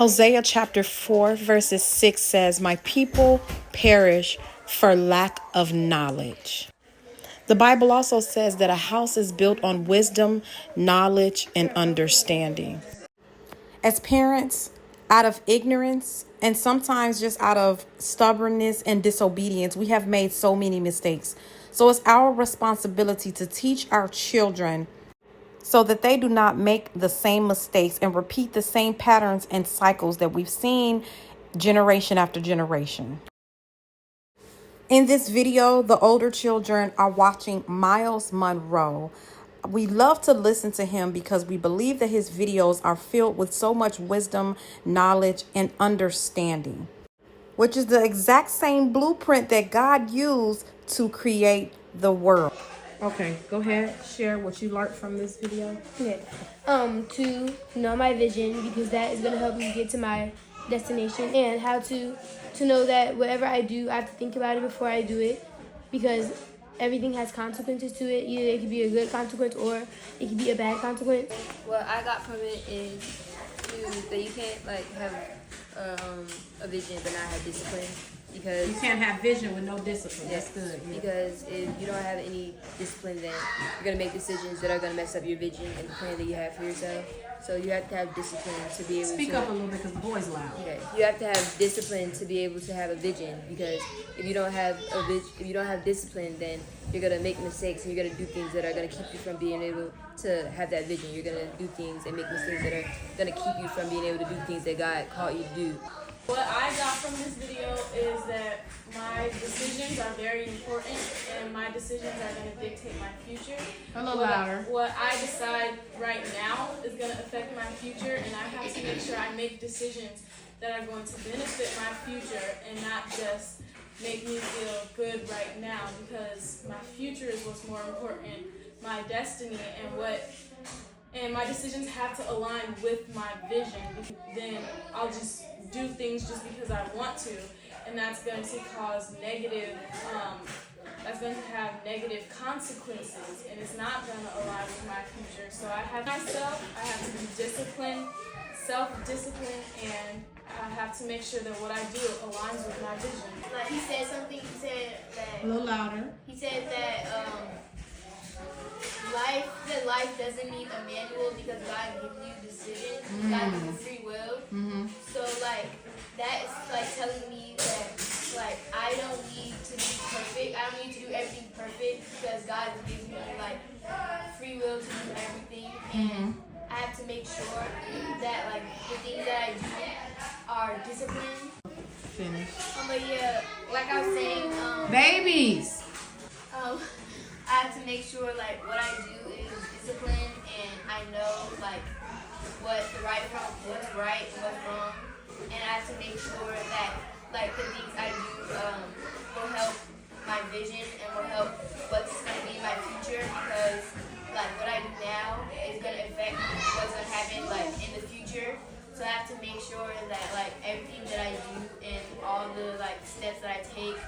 Hosea chapter 4 verses 6 says, "My people perish for lack of knowledge." The Bible also says that a house is built on wisdom, knowledge, and understanding. As parents, out of ignorance and sometimes just out of stubbornness and disobedience, we have made so many mistakes. So it's our responsibility to teach our children so that they do not make the same mistakes and repeat the same patterns and cycles that we've seen generation after generation. In this video, the older children are watching Myles Munroe. We love to listen to him because we believe that his videos are filled with so much wisdom, knowledge, and understanding, which is the exact same blueprint that God used to create the world. Okay, go ahead. Share what you learned from this video. Okay. To know my vision, because that is going to help me get to my destination, and how to know that whatever I do, I have to think about it before I do it, because everything has consequences to it. Either it could be a good consequence or it could be a bad consequence. What I got from it is that you can't have a vision but not have discipline, because You can't have vision with no discipline. yes, That's good. Yeah. because if you don't have any discipline, then you're gonna make decisions that are gonna mess up your vision and the plan that you have for yourself. So you have to have discipline to be able Speak to up a little bit because the boy's loud. Okay, you have to have discipline to be able to have a vision, because if you don't have if you don't have discipline, then you're gonna make mistakes and you're gonna do things that are gonna keep you from being able to have that vision. You're gonna do things and make mistakes that are gonna keep you from being able to do things that God called you to do. What I got from this video is that my decisions are very important, and my decisions are going to dictate my future. A little louder. What I decide right now is going to affect my future, and I have to make sure I make decisions that are going to benefit my future and not just make me feel good right now, because my future is what's more important, my destiny, and my decisions have to align with my vision. Then I'll just do things just because I want to, and that's going to cause negative, that's going to have negative consequences, and it's not going to align with my future. So I have to be disciplined, self-disciplined, and I have to make sure that what I do aligns with my vision. Like he said something, he said that A little louder. He said that life doesn't need a manual, because God gives you decisions. God gives you free will. So that is telling me that I don't need to be perfect. I don't need to do everything perfect, because God gives me free will to do everything. And I have to make sure that the things that I do are disciplined. Finish. But yeah, like I was saying, Babies. I have to make sure what I do is disciplined, and I know what's right and what's wrong, and I have to make sure that the things I do will help my vision and will help what's going to be in my future, because what I do now is going to affect what's going to happen in the future. So I have to make sure that everything that I do and all the steps that I take